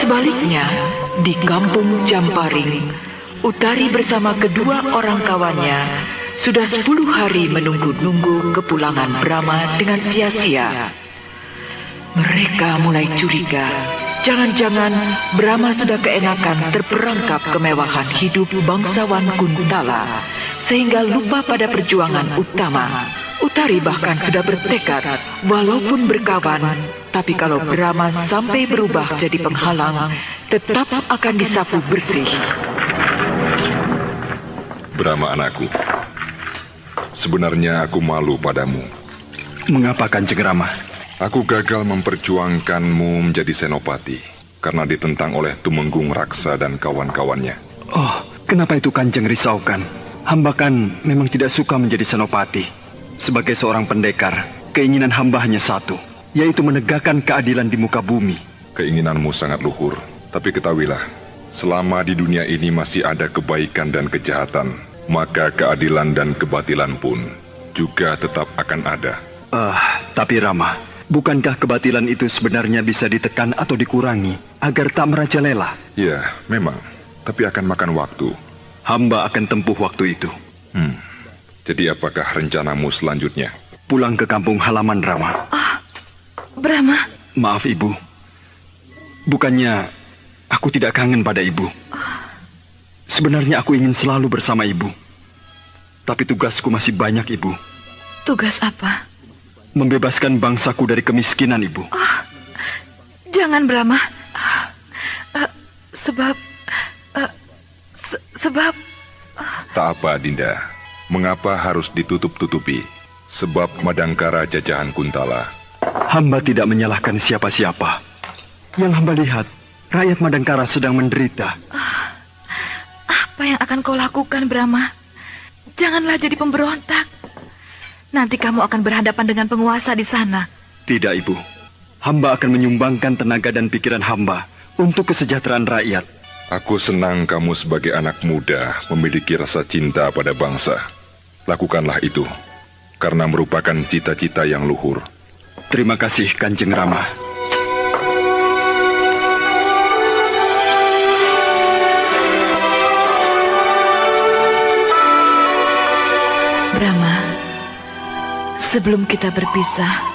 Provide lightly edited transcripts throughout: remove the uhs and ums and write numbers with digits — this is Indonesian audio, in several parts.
Sebaliknya, di kampung Jamparing, Utari bersama kedua orang kawannya sudah 10 hari menunggu-nunggu kepulangan Brahma dengan sia-sia. Mereka mulai curiga, jangan-jangan Brahma sudah keenakan terperangkap kemewahan hidup bangsawan Kuntala, sehingga lupa pada perjuangan utama. Utari bahkan sudah bertekad, walaupun berkawan, tapi kalau Brahma sampai berubah jadi penghalang, tetap akan disapu bersih. Brahma anakku, sebenarnya aku malu padamu. Mengapa Kanjeng Rama? Aku gagal memperjuangkanmu menjadi senopati karena ditentang oleh Tumenggung Raksa dan kawan-kawannya. Oh, kenapa itu Kanjeng risaukan? Hamba kan memang tidak suka menjadi senopati. Sebagai seorang pendekar, keinginan hamba hanya satu, yaitu menegakkan keadilan di muka bumi. Keinginanmu sangat luhur, tapi ketahuilah, selama di dunia ini masih ada kebaikan dan kejahatan, maka keadilan dan kebatilan pun juga tetap akan ada. Tapi Rama, bukankah kebatilan itu sebenarnya bisa ditekan atau dikurangi agar tak merajalela? Ya, memang, tapi akan makan waktu. Hamba akan tempuh waktu itu. Jadi apakah rencanamu selanjutnya? Pulang ke kampung halaman Rama. Brahma. Maaf Ibu. Bukannya aku tidak kangen pada Ibu. Sebenarnya aku ingin selalu bersama Ibu. Tapi tugasku masih banyak Ibu. Tugas apa? Membebaskan bangsaku dari kemiskinan Ibu. Jangan Brahma. Sebab... Tak apa Dinda. Mengapa harus ditutup-tutupi? Sebab Madangkara jajahan Kuntala. Hamba tidak menyalahkan siapa-siapa. Yang hamba lihat, rakyat Madangkara sedang menderita. Apa yang akan kau lakukan, Brahma? Janganlah jadi pemberontak. Nanti kamu akan berhadapan dengan penguasa di sana. Tidak, Ibu. Hamba akan menyumbangkan tenaga dan pikiran hamba untuk kesejahteraan rakyat. Aku senang kamu sebagai anak muda memiliki rasa cinta pada bangsa. Lakukanlah itu, karena merupakan cita-cita yang luhur. Terima kasih, Kanjeng Rama. Brahma, sebelum kita berpisah,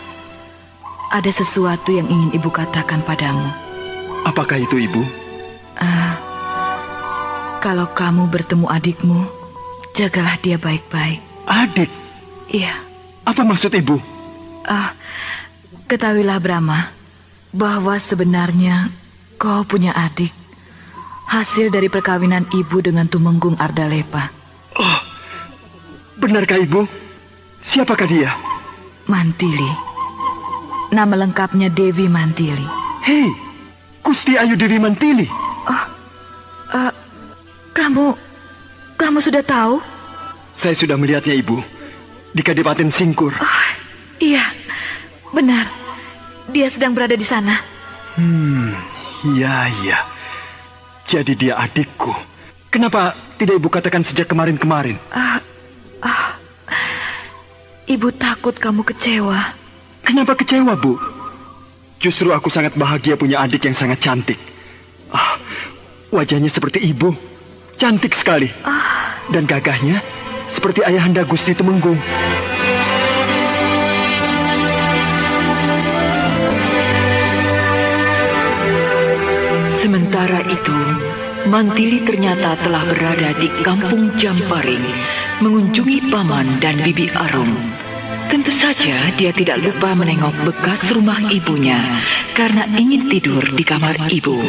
ada sesuatu yang ingin Ibu katakan padamu. Apakah itu, Ibu? Kalau kamu bertemu adikmu, jagalah dia baik-baik. Adik? Iya. Apa maksud Ibu? Ketahuilah Brahma, bahwa sebenarnya kau punya adik, hasil dari perkawinan ibu dengan Tumenggung Ardalepa. Oh, benarkah Ibu? Siapakah dia? Mantili. Nama lengkapnya Dewi Mantili. Hei, Gusti Ayu Dewi Mantili. Kamu sudah tahu? Saya sudah melihatnya, Ibu, di Kadipaten Singkur. Iya, benar. Dia sedang berada di sana. Iya. Jadi dia adikku. Kenapa tidak Ibu katakan sejak kemarin-kemarin? Ibu takut kamu kecewa. Kenapa kecewa, Bu? Justru aku sangat bahagia punya adik yang sangat cantik. Wajahnya seperti Ibu. Cantik sekali. Dan gagahnya seperti ayahanda Gusti Tumenggung. Sementara itu, Mantili ternyata telah berada di kampung Jamparing, mengunjungi paman dan bibi Arum. Tentu saja dia tidak lupa menengok bekas rumah ibunya karena ingin tidur di kamar ibu.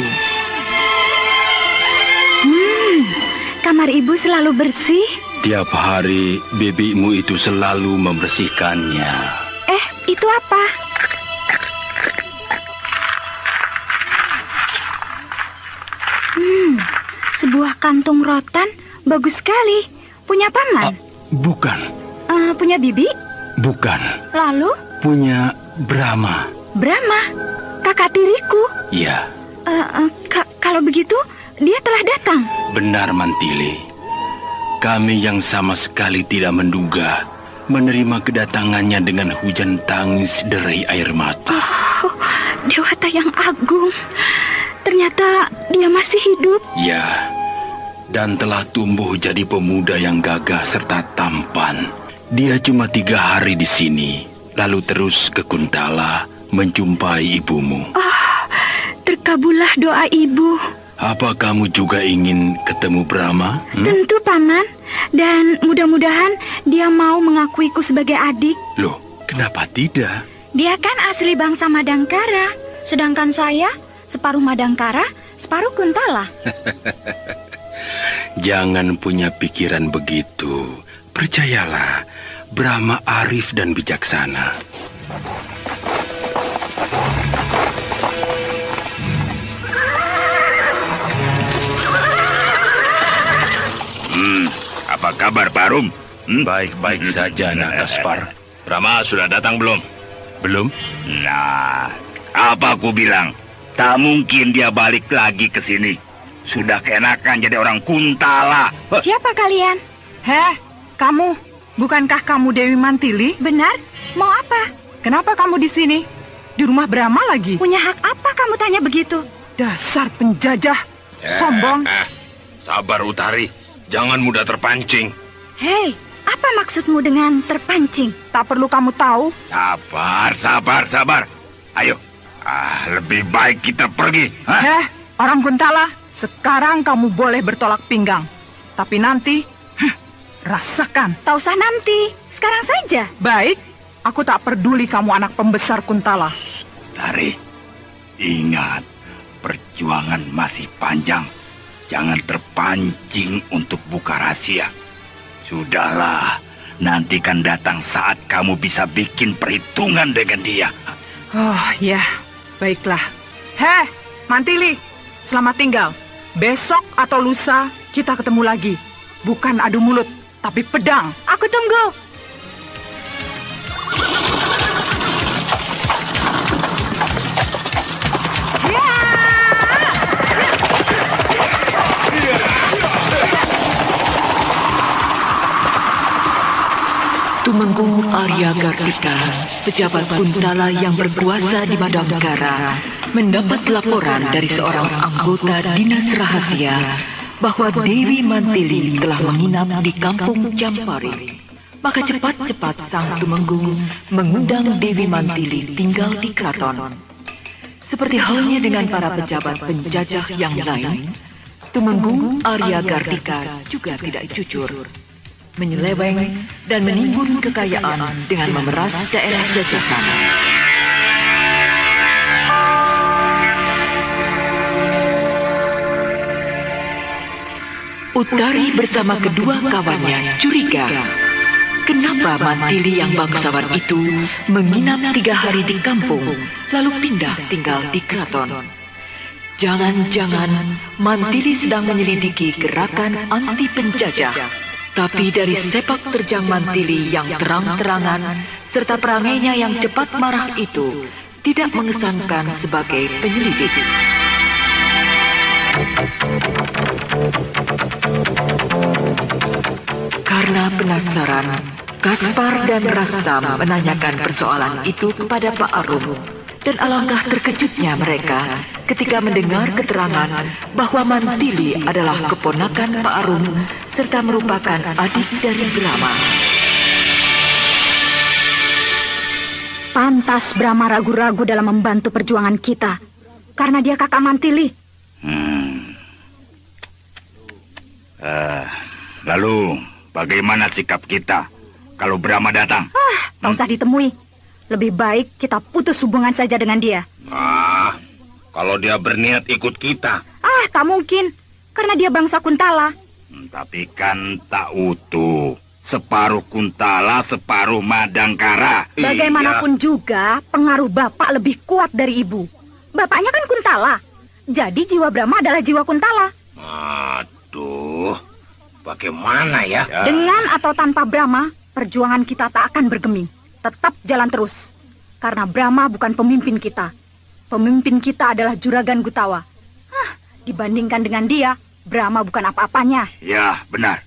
Kamar ibu selalu bersih. Tiap hari bibimu itu selalu membersihkannya. Itu apa? Sebuah kantung rotan. Bagus sekali. Punya paman? Bukan. Punya bibi? Bukan. Lalu? Punya Brahma. Brahma? Kakak tiriku? Iya. Kalau begitu, dia telah datang. Benar, Mantili. Kami yang sama sekali tidak menduga menerima kedatangannya dengan hujan tangis derai air mata. Dewata yang agung. Ternyata hidup. Ya, dan telah tumbuh jadi pemuda yang gagah serta tampan. Dia cuma 3 hari di sini, lalu terus ke Kuntala menjumpai ibumu. Terkabullah doa ibu. Apa kamu juga ingin ketemu Brahma? Tentu, Paman. Dan mudah-mudahan dia mau mengakuiku sebagai adik. Loh, kenapa tidak? Dia kan asli bangsa Madangkara. Sedangkan saya separuh Madangkara, separuh Kuntala. Jangan punya pikiran begitu. Percayalah, Brahma arif dan bijaksana. Apa kabar, Parum? Baik-baik saja, Nak Kaspar. Brahma sudah datang belum? Belum? Nah, apa aku bilang? Tak mungkin dia balik lagi ke sini. Sudah keenakan jadi orang Kuntala. Siapa kalian? Heh, kamu. Bukankah kamu Dewi Mantili? Benar? Mau apa? Kenapa kamu di sini? Di rumah Brahma lagi? Punya hak apa kamu tanya begitu? Dasar penjajah. Sombong. Sabar, Utari. Jangan mudah terpancing. Hei, apa maksudmu dengan terpancing? Tak perlu kamu tahu. Sabar. Ayo. Lebih baik kita pergi. Heh, orang Kuntala. Sekarang kamu boleh bertolak pinggang. Tapi nanti, rasakan. Tak usah nanti, sekarang saja. Baik, aku tak peduli kamu anak pembesar Kuntala. Utari, ingat, perjuangan masih panjang. Jangan terpancing untuk buka rahasia. Sudahlah, nanti kan datang saat kamu bisa bikin perhitungan dengan dia. Oh, ya, baiklah. Heh, Mantili, selamat tinggal. Besok atau lusa kita ketemu lagi. Bukan adu mulut, tapi pedang. Aku tunggu. Tumenggung Arya Gardika, pejabat Kuntala yang berkuasa di Madangkara, mendapat laporan dari seorang anggota dinas rahasia bahwa Dewi Mantili telah menginap di kampung Jampari. Maka cepat-cepat sang Tumenggung mengundang Dewi Mantili tinggal di keraton. Seperti halnya dengan para pejabat penjajah yang lain, Tumenggung Arya Gardika juga tidak jujur, menyeleweng dan menimbun kekayaan dengan memeras daerah jajahan. Utari bersama kedua kawannya curiga. Kenapa Mantili yang bangsawan itu menginap 3 hari di kampung, lalu pindah tinggal di keraton? Jangan-jangan Mantili sedang menyelidiki gerakan anti penjajah. Tapi dari sepak terjang Mantili yang terang-terangan serta perangainya yang cepat marah itu tidak mengesankan sebagai penyelidik. Karena penasaran, Kaspar dan Rastam menanyakan persoalan itu kepada Pak Arum. Dan alangkah terkejutnya mereka ketika mendengar keterangan bahwa Mantili adalah keponakan Pak Arum serta merupakan adik dari Brahma. Pantas Brahma ragu-ragu dalam membantu perjuangan kita, karena dia kakak Mantili. Lalu, bagaimana sikap kita kalau Brahma datang? Tak usah ditemui. Lebih baik kita putus hubungan saja dengan dia. Kalau dia berniat ikut kita. Tak mungkin, karena dia bangsa Kuntala. Tapi kan tak utuh. Separuh Kuntala, separuh Madangkara. Bagaimanapun juga, pengaruh bapak lebih kuat dari ibu. Bapaknya kan Kuntala. Jadi jiwa Brahma adalah jiwa Kuntala. Aduh, bagaimana ya? Dengan atau tanpa Brahma, perjuangan kita tak akan bergeming. Tetap jalan terus. Karena Brahma bukan pemimpin kita. Pemimpin kita adalah Juragan Gutawa. Dibandingkan dengan dia, Brahma bukan apa-apanya. Ya, benar.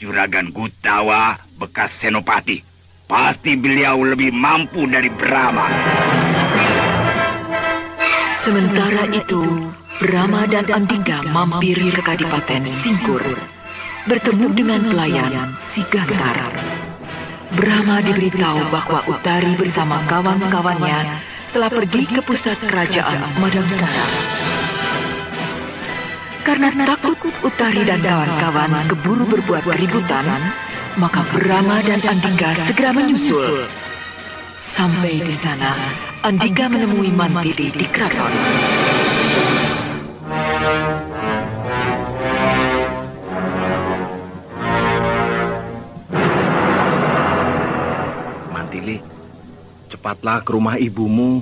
Juragan Gutawa bekas senopati. Pasti beliau lebih mampu dari Brahma. Sementara itu, Brahma dan Andika mampir ke Kadipaten Singkur, bertemu dengan pelayan si Gantar. Brahma diberitahu bahwa Utari bersama kawan-kawannya telah pergi ke pusat kerajaan Madangkara. Karena takut Utari dan kawan-kawan keburu berbuat keributan, maka Brahma dan Andika segera menyusul. Sampai di sana, Andika menemui Mantili di keraton. Mantili, cepatlah ke rumah ibumu.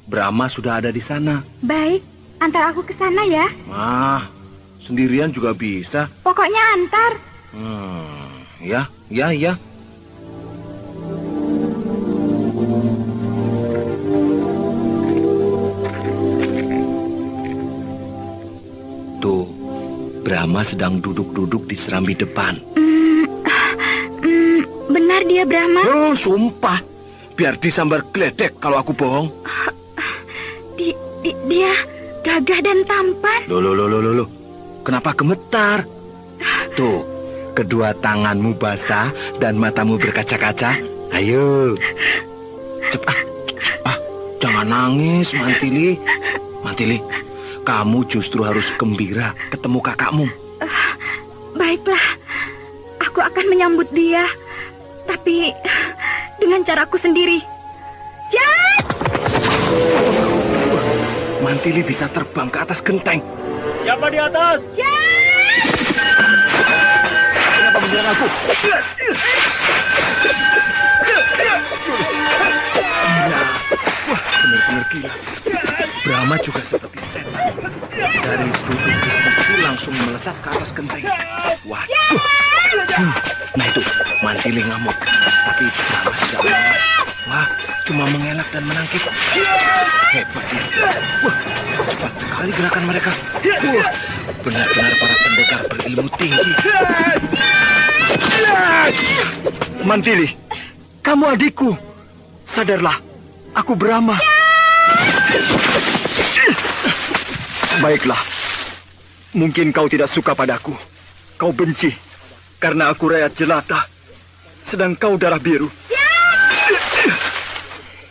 Brahma sudah ada di sana. Baik, antar aku ke sana ya. Sendirian juga bisa. Pokoknya antar. Ya. Tuh, Brahma sedang duduk-duduk di serambi depan. Benar dia Brahma? Oh, sumpah. Biar disambar geledek kalau aku bohong. Dia gagah dan tampan. Loh. Kenapa gemetar? Tuh, kedua tanganmu basah dan matamu berkaca-kaca. Ayo. Cepat. Jangan nangis, Mantili. Mantili, kamu justru harus gembira ketemu kakakmu. Baiklah, aku akan menyambut dia. Tapi dengan caraku sendiri. Jat! Mantili bisa terbang ke atas genteng. Siapa di atas? Jat! Kenapa menyerang aku? Gila. Wah, benar-benar gila. Brahma juga seperti setan. Dari duduk di kursi langsung melesat ke atas genteng. Waduh. Nah itu, Mantili ngamuk. Tapi Brahma tidak mengelak. Wah, cuma mengelak dan menangkis. Hebat dia. Wah, cepat sekali gerakan mereka. Wah, benar-benar para pendekar berilmu tinggi. Mantili, kamu adikku. Sadarlah, aku Brahma. Baiklah, mungkin kau tidak suka padaku. Kau benci, karena aku rakyat jelata, sedang kau darah biru.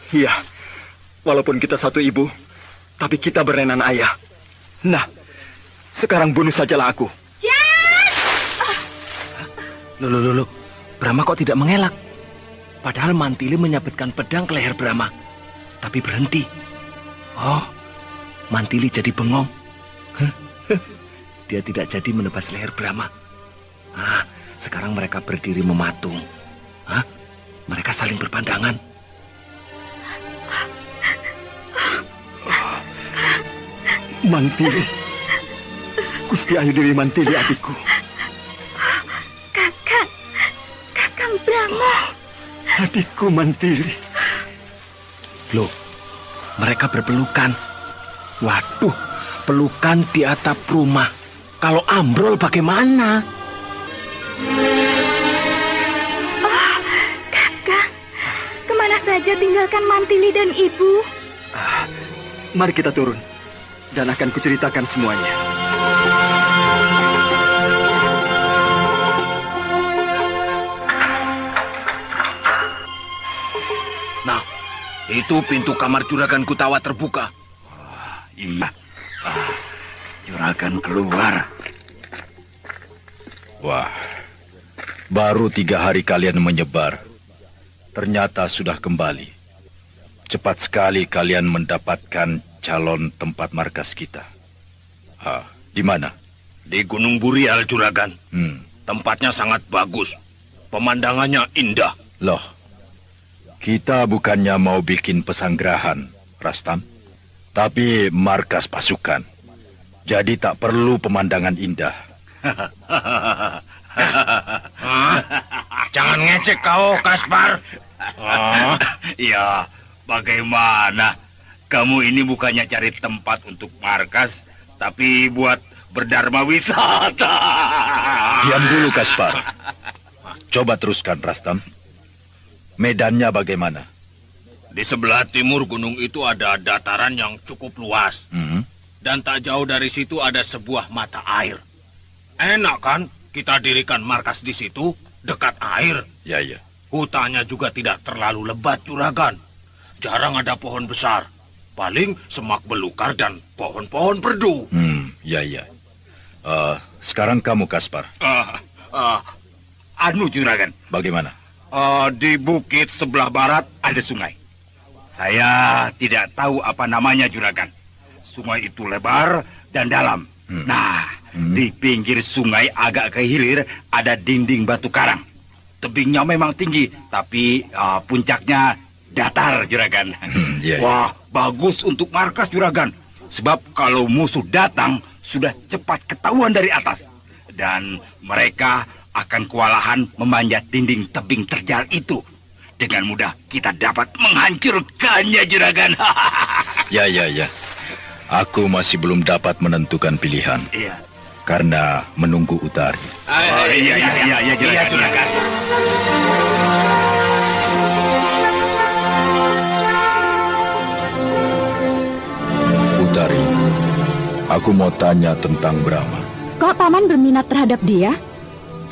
Iya, walaupun kita satu ibu, tapi kita berenan ayah. Nah, sekarang bunuh sajalah aku. Loh. Brahma kok tidak mengelak? Padahal Mantili menyabetkan pedang ke leher Brahma. Tapi berhenti. Oh, Mantili jadi bengong. Dia tidak jadi menebas leher Brahma. Sekarang mereka berdiri mematung. Mereka saling berpandangan. Mantili, Gusti Ayu Dewi Mantili adikku. Kakang Brahma. Adikku Mantili. Loh, mereka berpelukan. Waduh, pelukan di atap rumah. Kalau ambrol bagaimana? Kakang, kemana saja tinggalkan Mantili dan ibu? Mari kita turun, dan akan kuceritakan semuanya. Nah, itu pintu kamar Juragan Gutawa terbuka. Iya. Juragan keluar. Wah, baru 3 hari kalian menyebar. Ternyata sudah kembali. Cepat sekali kalian mendapatkan calon tempat markas kita. Di mana? Di Gunung Burial, Juragan. Tempatnya sangat bagus. Pemandangannya indah. Loh, kita bukannya mau bikin pesanggrahan, Rastam, tapi markas pasukan. Jadi tak perlu pemandangan indah. Jangan ngecek kau, Kaspar. Ya, bagaimana? Kamu ini bukannya cari tempat untuk markas, tapi buat berdharma wisata. Diam dulu, Kaspar. Coba teruskan, Rastam. Medannya bagaimana? Di sebelah timur gunung itu ada dataran yang cukup luas. Dan tak jauh dari situ ada sebuah mata air. Enak kan kita dirikan markas di situ, dekat air. Ya, ya. Hutannya juga tidak terlalu lebat, Juragan. Jarang ada pohon besar. Paling semak belukar dan pohon-pohon perdu. Ya, ya. Sekarang kamu, Kaspar. Juragan. Bagaimana? Di bukit sebelah barat ada sungai. Saya tidak tahu apa namanya, Juragan. Sungai itu lebar dan dalam. Di pinggir sungai agak ke hilir ada dinding batu karang. Tebingnya memang tinggi, tapi puncaknya datar, Juragan. Wah, bagus untuk markas, Juragan. Sebab kalau musuh datang, sudah cepat ketahuan dari atas. Dan mereka akan kewalahan memanjat dinding tebing terjal itu. Dengan mudah kita dapat menghancurkannya, Juragan. Ya. Aku masih belum dapat menentukan pilihan. Iya. Karena menunggu Utari. Iya, Juragan. Utari, aku mau tanya tentang Brahma. Kok Paman berminat terhadap dia?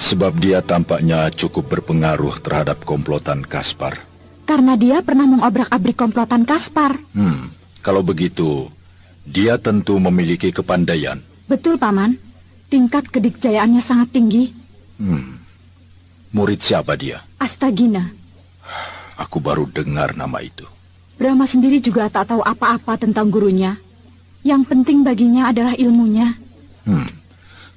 Sebab dia tampaknya cukup berpengaruh terhadap komplotan Kaspar. Karena dia pernah mengobrak-abrik komplotan Kaspar. Kalau begitu, dia tentu memiliki kepandaian. Betul, Paman. Tingkat kedikjayaannya sangat tinggi. Murid siapa dia? Astagina. Aku baru dengar nama itu. Brahma sendiri juga tak tahu apa-apa tentang gurunya. Yang penting baginya adalah ilmunya.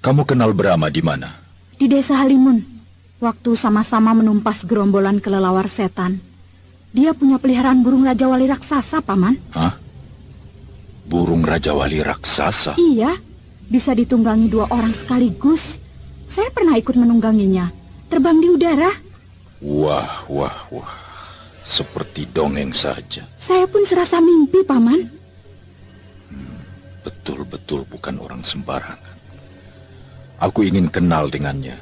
Kamu kenal Brahma di mana? Di desa Halimun. Waktu sama-sama menumpas gerombolan kelelawar setan. Dia punya peliharaan burung Raja Wali raksasa, Paman. Hah? Burung Raja Wali raksasa? Iya, bisa ditunggangi 2 orang sekaligus. Saya pernah ikut menungganginya. Terbang di udara. Wah. Seperti dongeng saja. Saya pun serasa mimpi, Paman. Betul-betul bukan orang sembarangan. Aku ingin kenal dengannya.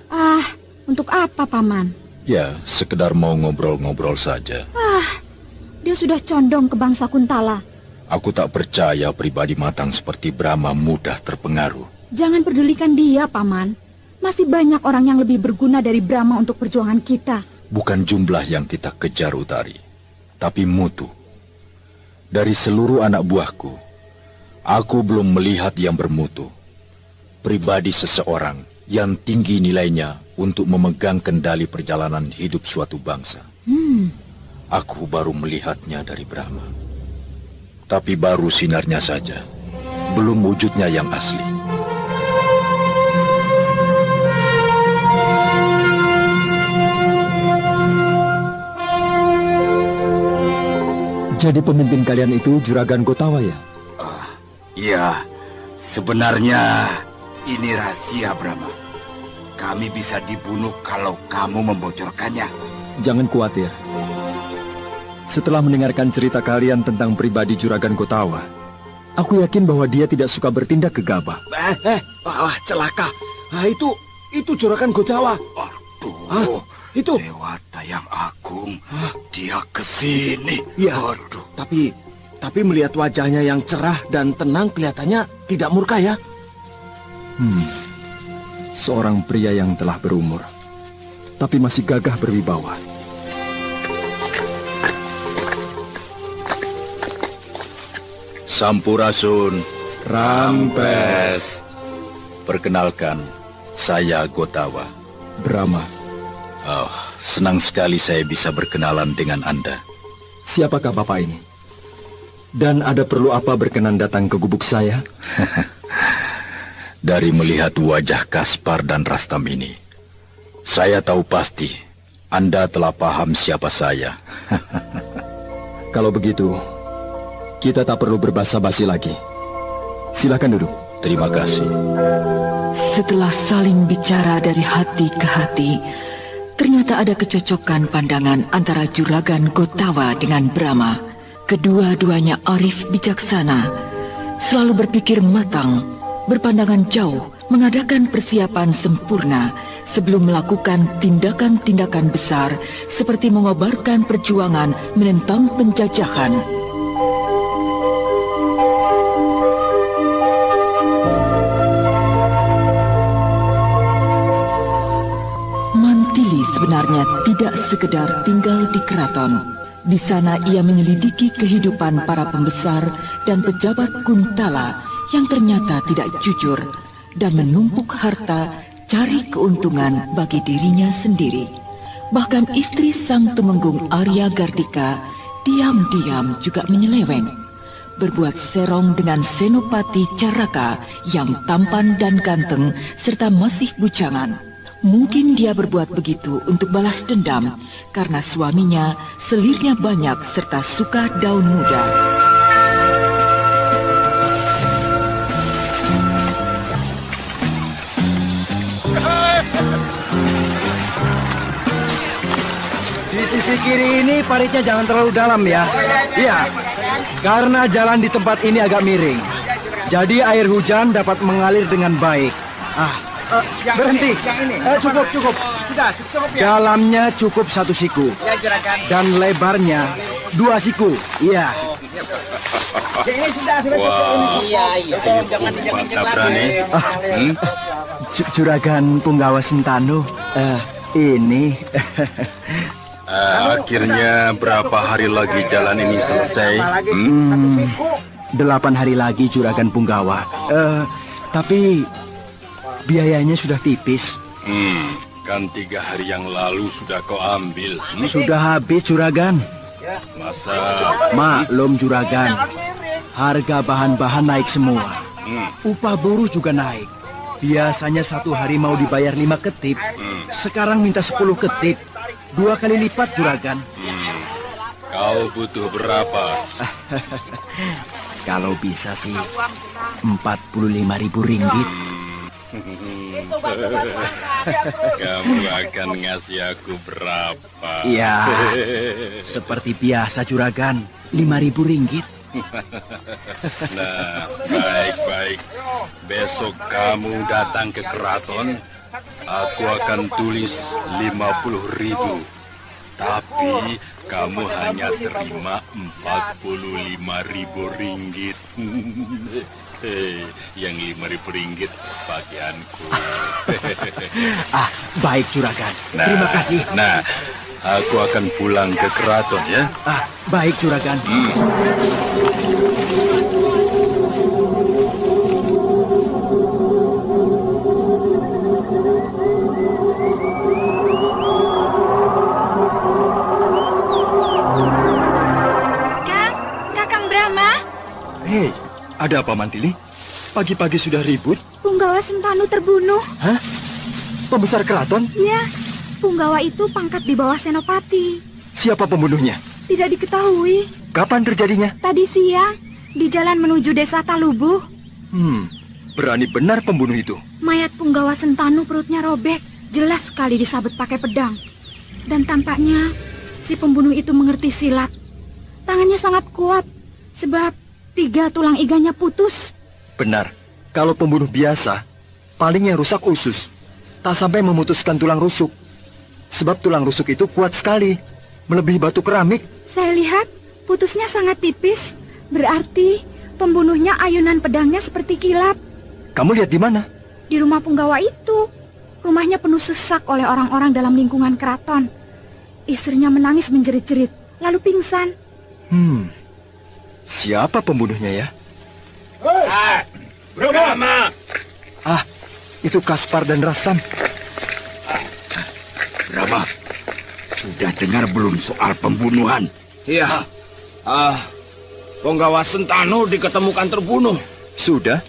Untuk apa, Paman? Ya, sekedar mau ngobrol-ngobrol saja. Dia sudah condong ke bangsa Kuntala. Aku tak percaya pribadi matang seperti Brahma mudah terpengaruh. Jangan pedulikan dia, Paman. Masih banyak orang yang lebih berguna dari Brahma untuk perjuangan kita. Bukan jumlah yang kita kejar, Utari, tapi mutu. Dari seluruh anak buahku, aku belum melihat yang bermutu. Pribadi seseorang yang tinggi nilainya untuk memegang kendali perjalanan hidup suatu bangsa. Aku baru melihatnya dari Brahma. Tapi baru sinarnya saja, belum wujudnya yang asli. Jadi pemimpin kalian itu Juragan Gotawa ya? Iya, sebenarnya ini rahasia, Brahma. Kami bisa dibunuh kalau kamu membocorkannya. Jangan khawatir. Setelah mendengarkan cerita kalian tentang pribadi Juragan Gotawa, aku yakin bahwa dia tidak suka bertindak gegabah. Celaka. Itu Juragan Gotawa. Aduh, itu Dewata yang agung. Dia kesini. Ya, tapi melihat wajahnya yang cerah dan tenang kelihatannya tidak murka ya. Seorang pria yang telah berumur, tapi masih gagah berwibawa. Sampurasun. Rampes. Perkenalkan, saya Gotawa. Brahma. Senang sekali saya bisa berkenalan dengan Anda. Siapakah Bapak ini? Dan ada perlu apa berkenan datang ke gubuk saya? Dari melihat wajah Kaspar dan Rastam ini, saya tahu pasti Anda telah paham siapa saya. Kalau begitu, kita tak perlu berbasa-basi lagi. Silakan duduk. Terima kasih. Setelah saling bicara dari hati ke hati, ternyata ada kecocokan pandangan antara Juragan Gotawa dengan Brahma. Kedua-duanya arif bijaksana, selalu berpikir matang, berpandangan jauh, mengadakan persiapan sempurna sebelum melakukan tindakan-tindakan besar seperti mengobarkan perjuangan menentang penjajahan. tidak sekedar tinggal di keraton. Di sana ia menyelidiki kehidupan para pembesar dan pejabat Kuntala yang ternyata tidak jujur dan menumpuk harta cari keuntungan bagi dirinya sendiri. Bahkan istri sang tumenggung Arya Gardika diam-diam juga menyeleweng, berbuat serong dengan Senopati Caraka yang tampan dan ganteng serta masih bujangan. Mungkin dia berbuat begitu untuk balas dendam karena suaminya selirnya banyak serta suka daun muda. Di sisi kiri ini paritnya jangan terlalu dalam ya. Iya, karena jalan di tempat ini agak miring. Jadi air hujan dapat mengalir dengan baik. Berhenti. Cukup. Sudah, cukup ya. Dalamnya cukup 1 siku. Ya, Juragan. Dan lebarnya 2 siku. Iya. Ini sudah cukup. Iya. Jangan dijangan lagi. Juragan Punggawa Sentanu. Ini. Akhirnya berapa hari lagi jalan ini selesai? 8 hari lagi Juragan Punggawa. Tapi biayanya sudah tipis. Kan 3 hari yang lalu sudah kau ambil. Sudah habis Juragan. Masa? Maklum Juragan, harga bahan-bahan naik semua. Upah buruh juga naik. Biasanya 1 hari mau dibayar 5 ketip. Sekarang minta 10 ketip. 2 kali lipat Juragan. Kau butuh berapa? Kalau bisa sih 45.000 ringgit. Kamu akan ngasih aku berapa? Ya, seperti biasa Juragan, 5.000 ringgit. Nah, baik-baik. Besok kamu datang ke keraton. Aku akan tulis 50.000. Tapi kamu hanya terima 45.000 ringgit. Yang 5.000 ringgit bagianku. Baik Juragan. Terima kasih. Nah, aku akan pulang ke keraton ya. Baik Juragan. Hei, ada apa Mantili? Pagi-pagi sudah ribut? Punggawa Sentanu terbunuh. Hah? Pembesar keraton? Iya, Punggawa itu pangkat di bawah Senopati. Siapa pembunuhnya? Tidak diketahui. Kapan terjadinya? Tadi siang, di jalan menuju desa Talubuh. Berani benar pembunuh itu. Mayat Punggawa Sentanu perutnya robek, jelas sekali disabet pakai pedang. Dan tampaknya si pembunuh itu mengerti silat. Tangannya sangat kuat, sebab 3 tulang iganya putus. Benar, kalau pembunuh biasa, paling yang rusak usus. Tak sampai memutuskan tulang rusuk. Sebab tulang rusuk itu kuat sekali, melebihi batu keramik. Saya lihat putusnya sangat tipis. Berarti pembunuhnya ayunan pedangnya seperti kilat. Kamu lihat di mana? Di rumah Punggawa itu. Rumahnya penuh sesak oleh orang-orang dalam lingkungan keraton. Istrinya menangis menjerit-jerit, lalu pingsan. Siapa pembunuhnya ya? Brahma! Itu Kaspar dan Rastam. Brahma, sudah dengar belum soal pembunuhan? Iya. Punggawa Sentanu diketemukan terbunuh. Sudah?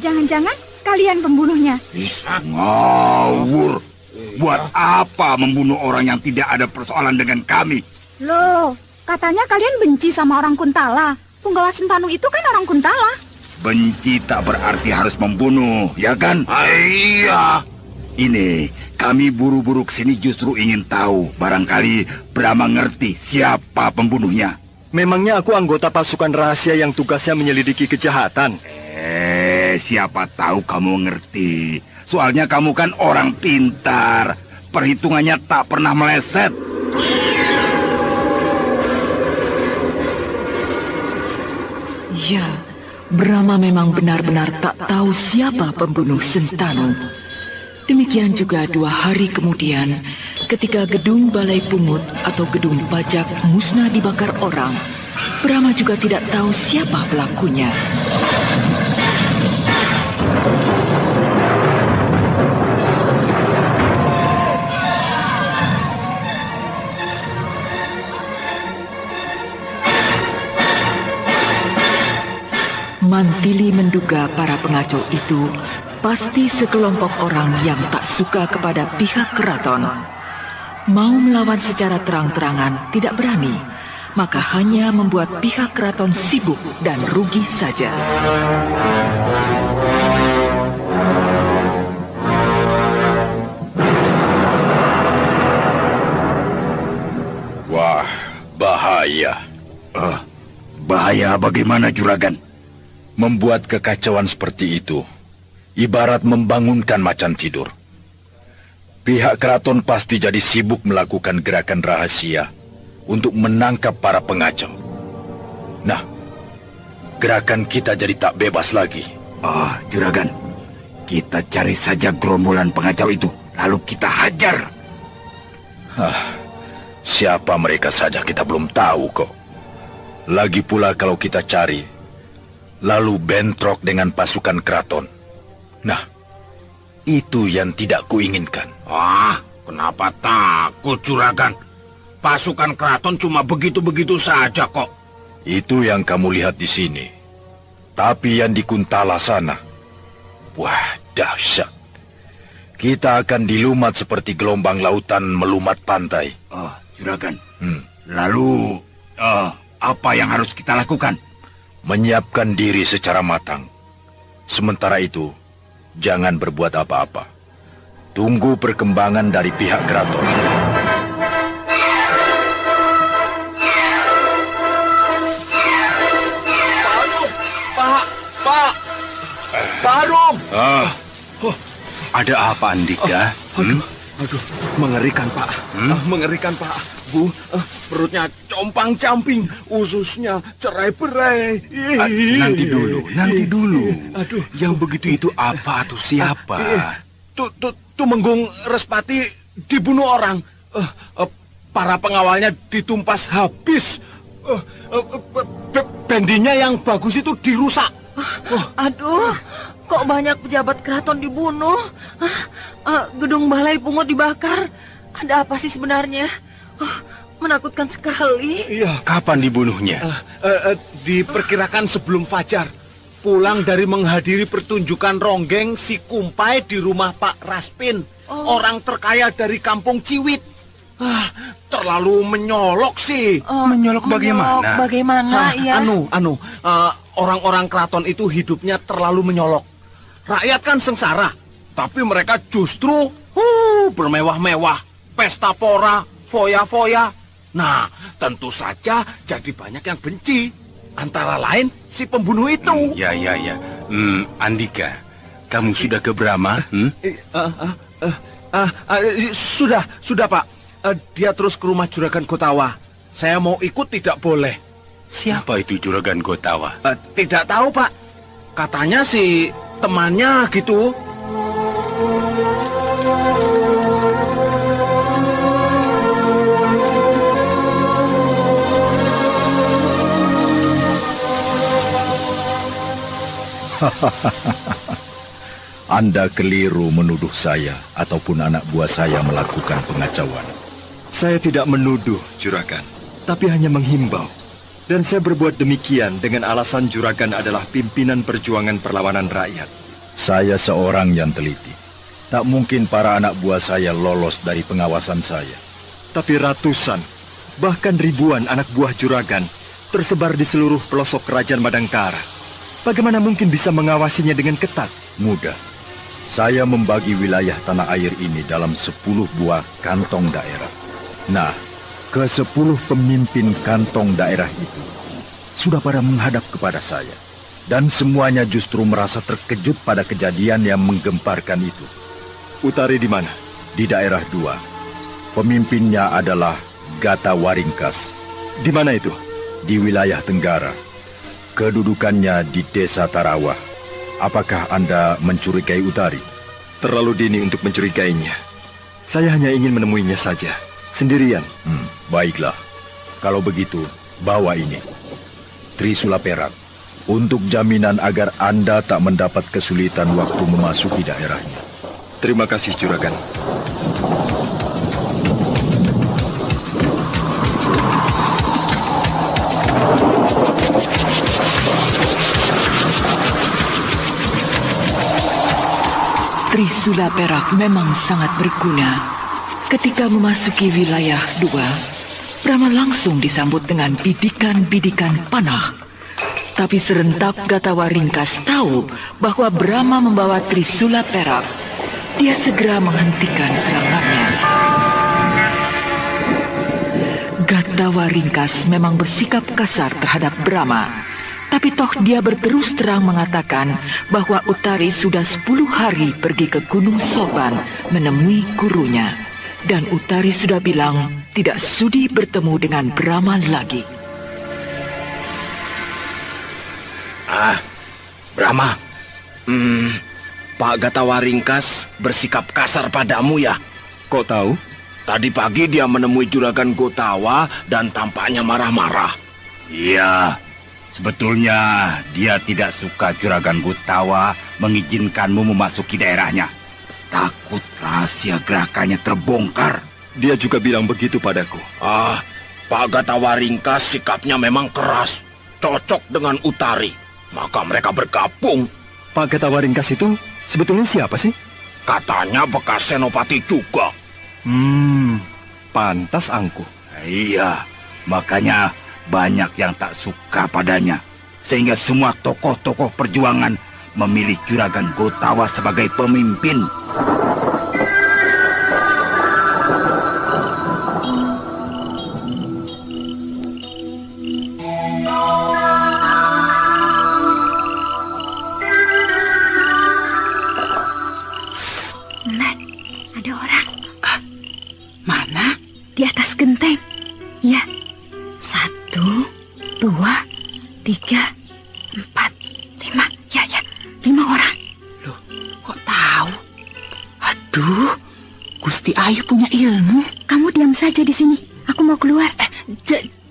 Jangan-jangan kalian pembunuhnya. Ngawur. Buat apa membunuh orang yang tidak ada persoalan dengan kami? Loh, katanya kalian benci sama orang Kuntala. Punggawa Sentanu itu kan orang Kuntala. Benci tak berarti harus membunuh, ya kan? Iya. Ini, kami buru-buru kesini justru ingin tahu. Barangkali Brahma ngerti siapa pembunuhnya. Memangnya aku anggota pasukan rahasia yang tugasnya menyelidiki kejahatan? Siapa tahu kamu ngerti. Soalnya kamu kan orang pintar. Perhitungannya tak pernah meleset. Ya, Brahma memang benar-benar tak tahu siapa pembunuh Sentanu. Demikian juga 2 hari kemudian, ketika gedung balai pungut atau gedung pajak musnah dibakar orang, Brahma juga tidak tahu siapa pelakunya. Mantili menduga para pengacau itu pasti sekelompok orang yang tak suka kepada pihak keraton. Mau melawan secara terang-terangan tidak berani, maka hanya membuat pihak keraton sibuk dan rugi saja. Wah, bahaya. Bahaya bagaimana, Juragan? Membuat kekacauan seperti itu ibarat membangunkan macan tidur. Pihak keraton pasti jadi sibuk melakukan gerakan rahasia untuk menangkap para pengacau. Nah, gerakan kita jadi tak bebas lagi. Juragan, kita cari saja gerombolan pengacau itu, lalu kita hajar. Siapa mereka saja kita belum tahu kok. Lagi pula kalau kita cari, lalu bentrok dengan pasukan keraton. Nah, itu yang tidak kuinginkan. Kenapa takut, Juragan? Pasukan keraton cuma begitu-begitu saja kok. Itu yang kamu lihat di sini. Tapi yang di Kuntala sana, wah, dahsyat. Kita akan dilumat seperti gelombang lautan melumat pantai. Juragan, lalu apa yang harus kita lakukan? Menyiapkan diri secara matang. Sementara itu, jangan berbuat apa-apa. Tunggu perkembangan dari pihak keraton. Pak Arum! Ada apa, Andika? Aduh, mengerikan, Pak. Mengerikan, Pak. Bu, perutnya compang-camping, ususnya cerai-berai. Nanti dulu. Aduh, yang begitu itu apa atau siapa? Tumenggung Respati dibunuh orang. Para pengawalnya ditumpas habis. Bendinya yang bagus itu dirusak. Aduh, kok banyak pejabat keraton dibunuh? Gedung balai pungut dibakar. Ada apa sih sebenarnya? Menakutkan sekali. Iya. Kapan dibunuhnya? Diperkirakan sebelum fajar. Pulang dari menghadiri pertunjukan ronggeng si Kumpai di rumah Pak Raspin. Orang terkaya dari kampung Ciwit. Terlalu menyolok sih. Menyolok bagaimana? Bagaimana, ya? Orang-orang keraton itu hidupnya terlalu menyolok. Rakyat kan sengsara, tapi mereka justru bermewah-mewah, pesta pora, foya-foya. Nah, tentu saja jadi banyak yang benci. Antara lain si pembunuh itu. Ya. Andika, kamu sudah ke Brahma? Sudah Pak. Dia terus ke rumah Juragan Gotawa. Saya mau ikut tidak boleh. Siapa itu Juragan Gotawa? Tidak tahu, Pak. Katanya si temannya gitu. Anda keliru menuduh saya ataupun anak buah saya melakukan pengacauan. Saya tidak menuduh, Juragan, tapi hanya menghimbau. Dan saya berbuat demikian dengan alasan Juragan adalah pimpinan perjuangan perlawanan rakyat. Saya seorang yang teliti. Tak mungkin para anak buah saya lolos dari pengawasan saya. Tapi ratusan, bahkan ribuan anak buah Juragan tersebar di seluruh pelosok kerajaan Madangkara. Bagaimana mungkin bisa mengawasinya dengan ketat? Mudah. Saya membagi wilayah tanah air ini dalam 10 buah kantong daerah. Nah, ke-10 pemimpin kantong daerah itu sudah pada menghadap kepada saya. Dan semuanya justru merasa terkejut pada kejadian yang menggemparkan itu. Utari di mana? Di daerah 2. Pemimpinnya adalah Gata Waringkas. Di mana itu? Di wilayah Tenggara. Kedudukannya di desa Tarawah. Apakah Anda mencurigai Utari? Terlalu dini untuk mencurigainya. Saya hanya ingin menemuinya saja, sendirian. Baiklah, kalau begitu, bawa ini. Trisula perak, untuk jaminan agar Anda tak mendapat kesulitan waktu memasuki daerahnya. Terima kasih, Juragan. Trisula perak memang sangat berguna. Ketika memasuki wilayah 2, Brahma langsung disambut dengan bidikan-bidikan panah. Tapi serentak Gatawa Ringkas tahu bahwa Brahma membawa Trisula perak. Dia segera menghentikan serangannya. Gatawa Ringkas memang bersikap kasar terhadap Brahma. Tapi toh dia berterus terang mengatakan bahwa Utari sudah 10 hari pergi ke Gunung Sorban menemui gurunya. Dan Utari sudah bilang tidak sudi bertemu dengan Brahma lagi. Brahma, Pak Gatawa Ringkas bersikap kasar padamu ya? Kok tahu? Tadi pagi dia menemui Juragan Gotawa dan tampaknya marah-marah. Iya, sebetulnya dia tidak suka Juragan Gotawa mengizinkanmu memasuki daerahnya. Takut rahasia gerakannya terbongkar. Dia juga bilang begitu padaku. Pak Gatawa Ringkas sikapnya memang keras, cocok dengan Utari. Maka mereka bergabung. Pak Gatawa Ringkas itu sebetulnya siapa sih? Katanya bekas senopati juga. Pantas angkuh. Iya, makanya banyak yang tak suka padanya. Sehingga semua tokoh-tokoh perjuangan memilih Juragan Gotawa sebagai pemimpin. Ada orang. Mana? Di atas genteng. Ya. 1, 2, 3, 4, 5. Ya. 5 orang. Loh, kok tahu? Aduh, Gusti Ayu punya ilmu. Kamu diam saja di sini. Aku mau keluar.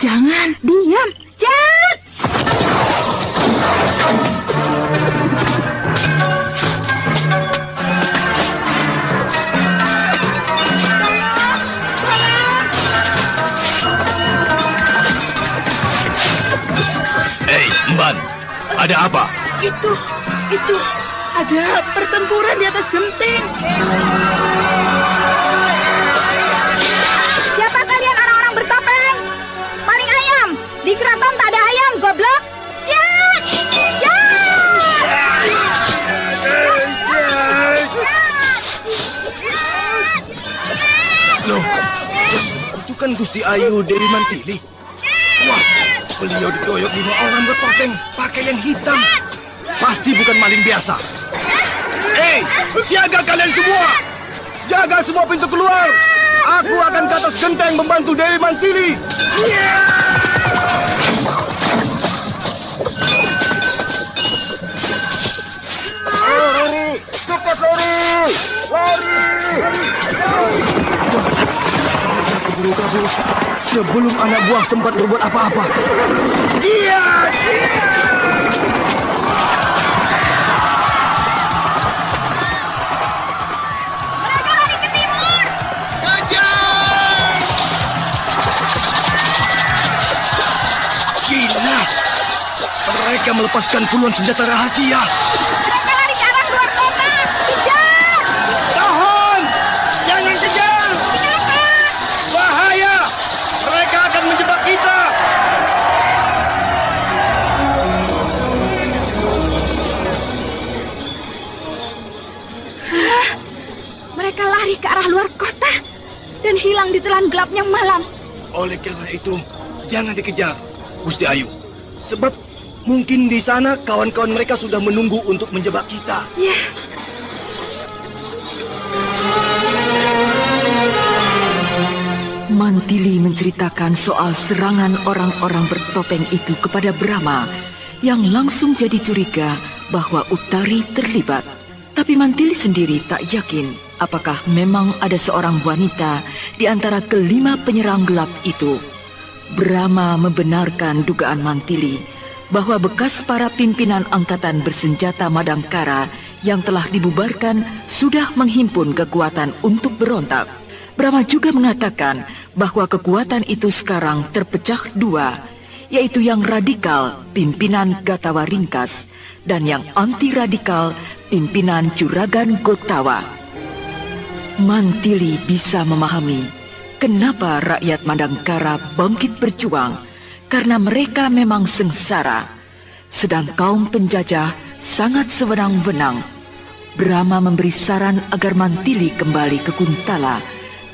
Jangan. Diam. Jat! Mban, ada apa? Itu ada pertempuran di atas genting. Siapa kalian orang-orang bertopeng? Paling ayam. Di keraton tak ada ayam, goblok. Jat! Loh, itu kan Gusti Ayu Dewi Mantili. Wah, beliau dikeroyok 5 orang bertopeng pakaian hitam. Pasti bukan maling biasa. Hei, siaga kalian semua! Jaga semua pintu keluar. Aku akan ke atas genteng membantu Dewi Mantili. Lari! Cepat lari! Lari! Mereka keburu-kabur sebelum anak buah sempat berbuat apa-apa. Jia! Mereka lari ke timur. Kejar! Gila! Mereka melepaskan puluhan senjata rahasia. Mereka lari ke arah luar kota. Kejar! Tahan! Jangan kejar! Bahaya! Mereka akan menjebak kita! Mereka lari ke arah luar kota dan hilang di telan gelapnya malam. Oleh karena itu, jangan dikejar, Gusti Ayu. Sebab mungkin di sana kawan-kawan mereka sudah menunggu untuk menjebak kita. Ya. Mantili menceritakan soal serangan orang-orang bertopeng itu kepada Brahma, yang langsung jadi curiga bahwa Utari terlibat. Tapi Mantili sendiri tak yakin. apakah memang ada seorang wanita di antara kelima penyerang gelap itu. Brahma membenarkan dugaan Mantili bahwa bekas para pimpinan angkatan bersenjata Madangkara yang telah dibubarkan sudah menghimpun kekuatan untuk berontak. Brahma juga mengatakan bahwa kekuatan itu sekarang terpecah dua, yaitu yang radikal pimpinan Gatawa Ringkas dan yang anti-radikal pimpinan Juragan Gotawa. Mantili bisa memahami kenapa rakyat Madangkara bangkit berjuang, karena mereka memang sengsara, sedang kaum penjajah sangat sewenang-wenang. Brahma memberi saran agar Mantili kembali ke Kuntala,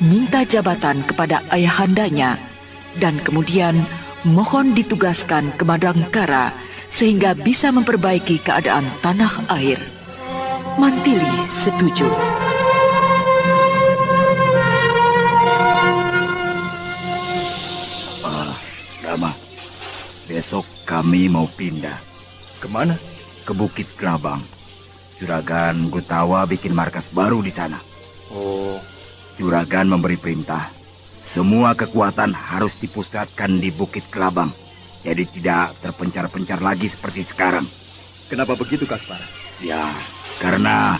minta jabatan kepada ayahandanya, dan kemudian mohon ditugaskan ke Madangkara sehingga bisa memperbaiki keadaan tanah air. Mantili setuju. Brahma, besok kami mau pindah. Kemana? Ke Bukit Kelabang. Juragan Gotawa bikin markas baru di sana. Oh. Juragan memberi perintah, semua kekuatan harus dipusatkan di Bukit Kelabang. Jadi tidak terpencar-pencar lagi seperti sekarang. Kenapa begitu, Kaspara? Ya, karena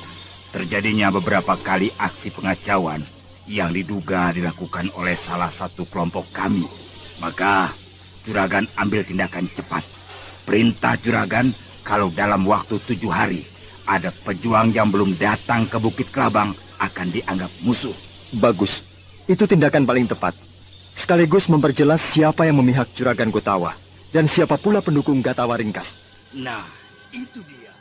terjadinya beberapa kali aksi pengacauan yang diduga dilakukan oleh salah satu kelompok kami. Maka Juragan ambil tindakan cepat. Perintah Juragan, kalau dalam waktu 7 hari ada pejuang yang belum datang ke Bukit Kelabang akan dianggap musuh. Bagus, itu tindakan paling tepat. Sekaligus memperjelas siapa yang memihak Juragan Gotawa dan siapa pula pendukung Gatawa Ringkas. Nah, itu dia.